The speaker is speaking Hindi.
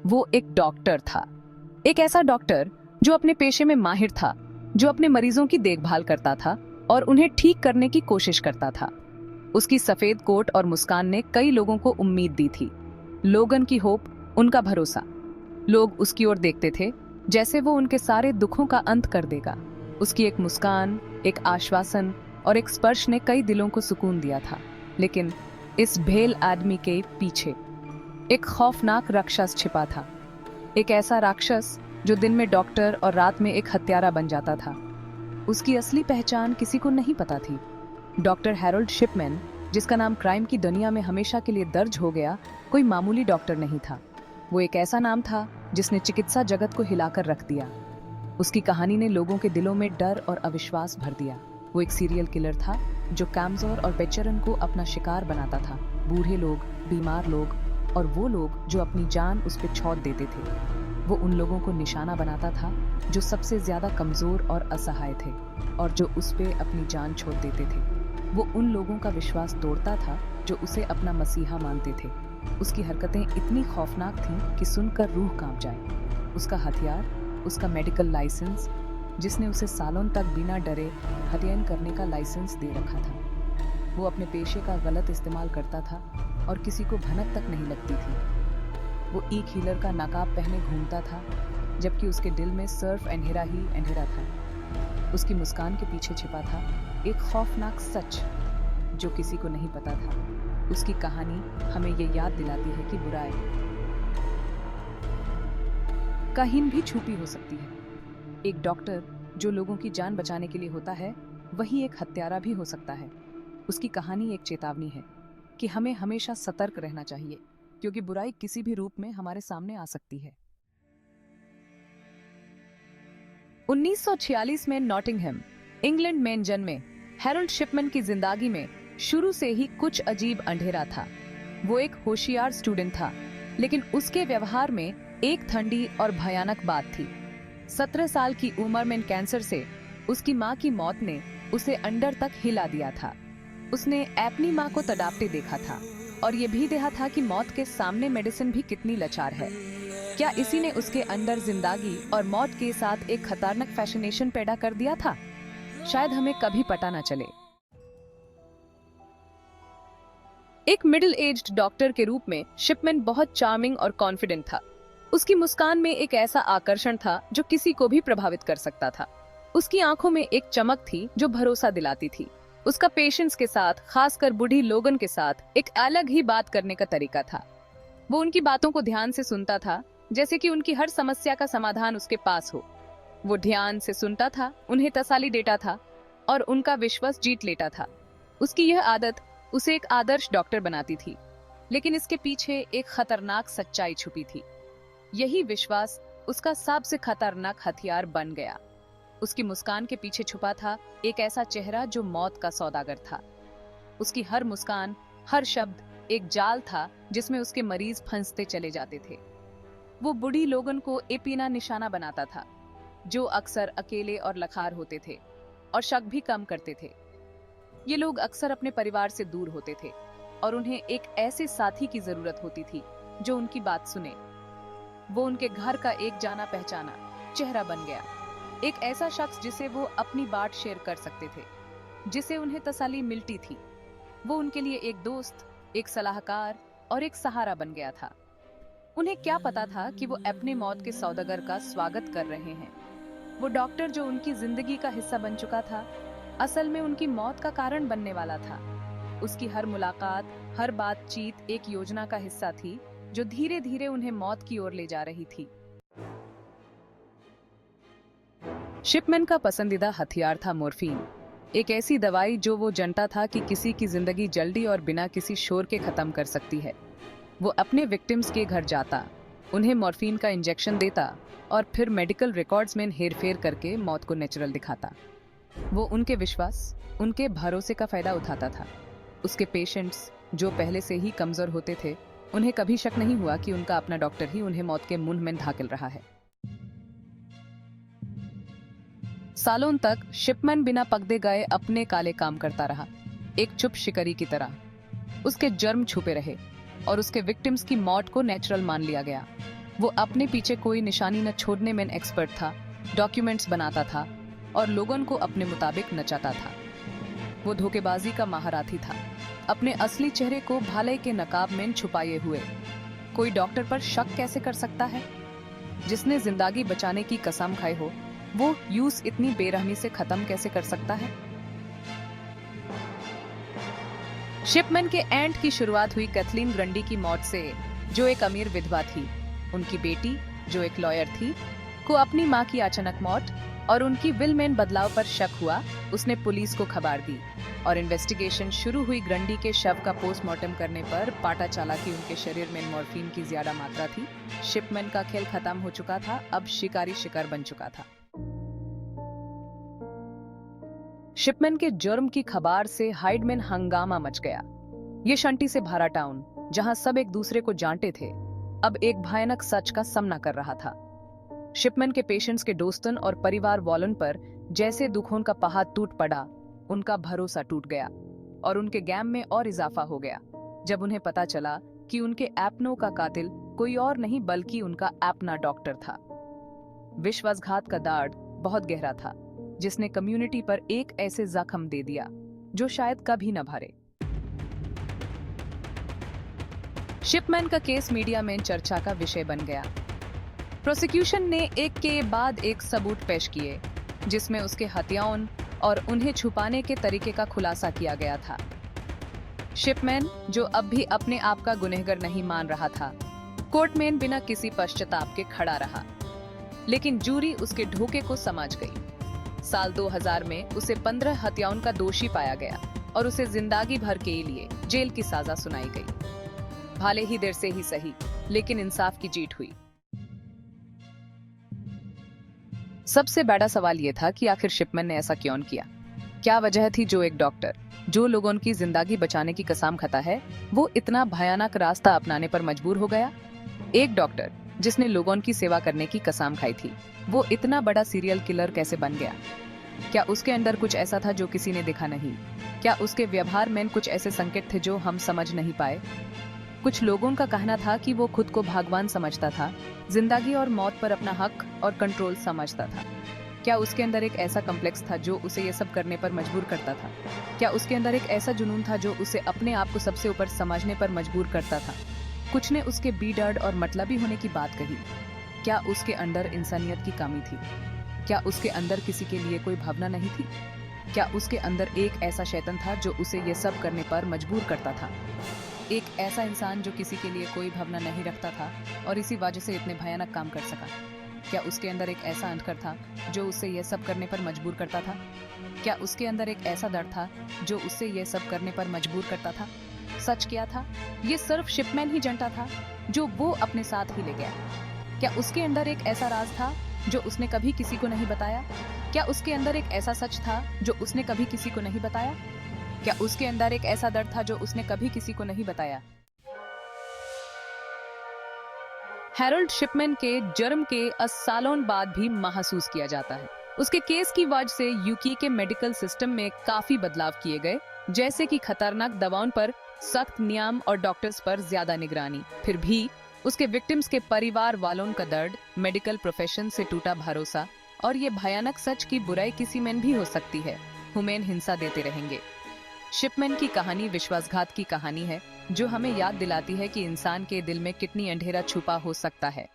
वो एक डॉक्टर था। एक ऐसा डॉक्टर जो अपने पेशे में माहिर था, जो अपने मरीजों की देखभाल करता था और उन्हें ठीक करने की कोशिश करता था। उसकी सफेद कोट और मुस्कान ने कई लोगों को उम्मीद दी थी। लोगन की होप, उनका भरोसा। लोग उसकी ओर देखते थे जैसे वो उनके सारे दुखों का अंत कर देगा। उसकी एक मुस्कान, एक आश्वासन और एक स्पर्श ने कई दिलों को सुकून दिया था। लेकिन इस भेल आदमी के पीछे एक खौफनाक राक्षस छिपा था। एक ऐसा राक्षस जो दिन में डॉक्टर और रात में एक हत्यारा बन जाता था। उसकी असली पहचान किसी को नहीं पता थी। डॉक्टर हैरोल्ड शिपमैन, जिसका नाम क्राइम की दुनिया में हमेशा के लिए दर्ज हो गया, कोई मामूली डॉक्टर नहीं था। वो एक ऐसा नाम था जिसने चिकित्सा जगत को हिलाकर रख दिया। उसकी कहानी ने लोगों के दिलों में डर और अविश्वास भर दिया। वो एक सीरियल किलर था जो कैम्सोर और वेचरन को अपना शिकार बनाता था। बूढ़े लोग, बीमार लोग और वो लोग जो अपनी जान उस पर छौंक देते थे। वो उन लोगों को निशाना बनाता था जो सबसे ज्यादा कमजोर और असहाय थे और जो उस पे अपनी जान छोड़ देते थे। वो उन लोगों का विश्वास तोड़ता था जो उसे अपना मसीहा मानते थे। उसकी हरकतें इतनी खौफनाक थीं कि सुनकर रूह कांप जाए। उसका हथियार, उसका मेडिकल लाइसेंस, जिसने उसे सालों तक बिना डरे अध्ययन करने का लाइसेंस दे रखा था। वो अपने पेशे का गलत इस्तेमाल करता था और किसी को भनक तक नहीं लगती थी। वो एक हीलर का नकाब पहने घूमता था, जबकि उसके दिल में सिर्फ अंधेरा ही अंधेरा था। उसकी मुस्कान के पीछे छिपा था एक खौफनाक सच जो किसी को नहीं पता था। उसकी कहानी हमें ये याद दिलाती है कि बुराई कहीं भी छुपी हो सकती है। एक डॉक्टर जो लोगों की जान बचाने के लिए होता है, वही एक हत्यारा भी हो सकता है। उसकी कहानी एक चेतावनी है कि हमें हमेशा सतर्क रहना चाहिए, क्योंकि बुराई किसी भी रूप में हमारे सामने आ सकती है। 1946 में नॉटिंघम, इंग्लैंड में जन्मे हैरोल्ड शिपमैन की जिंदगी में शुरू से ही कुछ अजीब अंधेरा था। वो एक होशियार स्टूडेंट था, लेकिन उसके व्यवहार में एक ठंडी और भयानक बात थी। 17 साल की उम्र में कैंसर से उसकी माँ की मौत ने उसे अंदर तक हिला दिया था। उसने अपनी माँ को तड़पते देखा था और ये भी देखा था कि मौत के सामने मेडिसिन भी कितनी लाचार है। क्या इसी ने उसके अंदर जिंदगी और मौत के साथ एक खतरनाक फैसिनेशन पैदा कर दिया था? शायद हमें कभी पता न चले। एक मिडिल एज्ड डॉक्टर के रूप में शिपमैन बहुत चार्मिंग और कॉन्फिडेंट था। उसकी मुस्कान में एक ऐसा आकर्षण था जो किसी को भी प्रभावित कर सकता था। उसकी आंखों में एक चमक थी जो भरोसा दिलाती थी। उसका पेशेंट्स के साथ, खासकर बूढ़ी लोगन के साथ, एक अलग ही बात करने का तरीका था। वो उनकी बातों को ध्यान से सुनता था, जैसे कि उनकी हर समस्या का समाधान उसके पास हो। वो ध्यान से सुनता था, उन्हें तसल्ली देता था और उनका विश्वास जीत लेता था। उसकी यह आदत उसे एक आदर्श डॉक्टर बनाती थी, लेकिन इसके पीछे एक खतरनाक सच्चाई छुपी थी। यही विश्वास उसका सबसे खतरनाक हथियार बन गया। उसकी मुस्कान के पीछे छुपा था एक ऐसा चेहरा जो मौत का सौदागर था। उसकी हर मुस्कान, हर शब्द एक जाल था जिसमें उसके मरीज फंसते चले जाते थे। वो बूढ़ी लोगन को एपीना निशाना बनाता था, जो अक्सर अकेले और लखार होते थे और शक भी कम करते थे। ये लोग अक्सर अपने परिवार से दूर होते थे और उन्हें एक ऐसे साथी की जरूरत होती थी जो उनकी बात सुने। वो उनके घर का एक जाना पहचाना चेहरा बन गया, एक ऐसा शख्स जिसे वो अपनी बात शेयर कर सकते थे, जिसे उन्हें तसल्ली मिलती थी। वो उनके लिए एक दोस्त, एक सलाहकार और एक सहारा बन गया था। उन्हें क्या पता था कि वो अपने मौत के सौदागर का स्वागत कर रहे हैं। वो डॉक्टर जो उनकी जिंदगी का हिस्सा बन चुका था, असल में उनकी मौत का कारण बनने वाला था। उसकी हर मुलाकात, हर बातचीत एक योजना का हिस्सा थी जो धीरे धीरे उन्हें मौत की ओर ले जा रही थी। शिपमैन का पसंदीदा हथियार था मोर्फिन, एक ऐसी दवाई जो वो जानता था कि किसी की जिंदगी जल्दी और बिना किसी शोर के खत्म कर सकती है। वो अपने विक्टिम्स के घर जाता, उन्हें मोर्फिन का इंजेक्शन देता और फिर मेडिकल रिकॉर्ड्स में हेरफेर करके मौत को नेचुरल दिखाता। वो उनके विश्वास, उनके भरोसे का फायदा उठाता था। उसके पेशेंट्स जो पहले से ही कमजोर होते थे, उन्हें कभी शक नहीं हुआ कि उनका अपना डॉक्टर ही उन्हें मौत के मुंह में धकेल रहा है। सालों तक शिपमैन बिना पकड़े गए अपने काले काम करता रहा, एक चुप शिकारी की तरह। उसके जुर्म छुपे रहे और उसके विक्टिम्स की मौत को नेचुरल मान लिया गया। वो अपने पीछे कोई निशानी न छोड़ने में एक्सपर्ट था, डॉक्यूमेंट्स बनाता था और लोगों को अपने मुताबिक नचाता था। वो धोखेबाजी का महारथी था, अपने असली चेहरे को भाले के नकाब में छुपाए हुए। कोई डॉक्टर पर शक कैसे कर सकता है? जिसने जिंदगी बचाने की कसम खाई हो, वो यूज इतनी बेरहमी से खत्म कैसे कर सकता है? शिपमैन के एंड की शुरुआत हुई कैथलीन ग्रंडी की मौत से, जो एक अमीर विधवा थी। उनकी बेटी, जो एक लॉयर थी, को अपनी मां की अचानक मौत और उनकी विल में बदलाव पर शक हुआ। उसने पुलिस को खबर दी और इन्वेस्टिगेशन शुरू हुई। ग्रंडी के शव का पोस्टमार्टम करने पर पता चला कि उनके शरीर में मॉर्फिन की ज्यादा मात्रा थी। शिपमैन का खेल खत्म हो चुका था, अब शिकारी शिकार बन चुका था। शिपमैन के जुर्म की खबर से हाइड में हंगामा मच गया। ये शंटी से भरा टाउन, जहां सब एक दूसरे को जानते थे, अब एक भयानक सच का सामना कर रहा था। शिपमैन के पेशेंट्स के दोस्तन और परिवार वालों पर जैसे दुखों का पहाड़ टूट पड़ा, उनका भरोसा टूट गया और उनके गैम में और इजाफा हो गया जब उन्हें पता चला कि उनके अपनों का कातिल कोई और नहीं बल्कि उनका अपना डॉक्टर था। विश्वासघात का दर्द बहुत गहरा था, जिसने कम्युनिटी पर एक ऐसे जख्म दे दिया जो शायद कभी न भरे। शिपमैन का केस मीडिया में चर्चा का विषय बन गया। प्रोसिक्यूशन ने एक के बाद एक सबूत पेश किए, जिसमें उसके हत्याओं और उन्हें छुपाने के तरीके का खुलासा किया गया था। शिपमैन, जो अब भी अपने आप का गुनहगार नहीं मान रहा था, कोर्ट में बिना किसी पश्चाताप के खड़ा रहा, लेकिन जूरी उसके धोखे को समझ गई। साल 2000 में उसे 15 हत्याओं का दोषी पाया गया और उसे जिंदगी भर के लिए जेल की सजा सुनाई गई। भले ही देर से ही सही, लेकिन इंसाफ की जीत हुई। सबसे बड़ा सवाल यह था कि आखिर शिपमैन ने ऐसा क्यों किया? क्या वजह थी जो एक डॉक्टर, जो लोगों की जिंदगी बचाने की कसम खाता है, वो इतना भयानक रास्ता अपनाने पर मजबूर हो गया? एक डॉक्टर जिसने लोगों की सेवा करने की कसम खाई थी, वो इतना बड़ा सीरियल किलर कैसे बन गया? क्या उसके अंदर कुछ ऐसा था जो किसी ने देखा नहीं? क्या उसके व्यवहार में कुछ ऐसे संकेत थे जो हम समझ नहीं पाए? कुछ लोगों का कहना था कि वो खुद को भगवान समझता था, जिंदगी और मौत पर अपना हक और कंट्रोल समझता था। क्या उसके अंदर एक ऐसा कॉम्प्लेक्स था जो उसे ये सब करने पर मजबूर करता था? क्या उसके अंदर एक ऐसा जुनून था जो उसे अपने आप को सबसे ऊपर समझने पर मजबूर करता था? कुछ ने उसके बीडर्ड और मतलबी होने की बात कही। क्या उसके अंदर इंसानियत की कमी थी? क्या उसके अंदर किसी के लिए कोई भावना नहीं थी? क्या उसके अंदर एक ऐसा शैतान था जो उसे ये सब करने पर मजबूर करता था? एक ऐसा इंसान जो किसी के लिए कोई भावना नहीं रखता था और इसी वजह से इतने भयानक काम कर सका? क्या उसके अंदर एक ऐसा अंधकार था जो उसे यह सब करने पर मजबूर करता था? क्या उसके अंदर एक ऐसा डर था जो उसे यह सब करने पर मजबूर करता था? सच क्या था? ये सिर्फ शिपमैन ही जानता था, जो वो अपने साथ ही ले गया। क्या उसके अंदर एक ऐसा राज था जो उसने कभी किसी को नहीं बताया? क्या उसके अंदर एक ऐसा सच था जो उसने कभी किसी को नहीं बताया? क्या उसके अंदर एक ऐसा दर्द था जो उसने कभी किसी को नहीं बताया? हैरोल्ड शिपमैन के जुर्म के सालों बाद भी महसूस किया जाता है। उसके केस की वजह से यूके के मेडिकल सिस्टम में काफी बदलाव किए गए, जैसे कि खतरनाक दवाओं पर सख्त नियम और डॉक्टर्स पर ज्यादा निगरानी। फिर भी उसके विक्टिम्स के परिवार वालों का दर्द, मेडिकल प्रोफेशन से टूटा भरोसा और ये भयानक सच की बुराई किसी में भी हो सकती है, ह्यूमन हिंसा देते रहेंगे। शिपमैन की कहानी विश्वासघात की कहानी है, जो हमें याद दिलाती है कि इंसान के दिल में कितनी अंधेरा छुपा हो सकता है।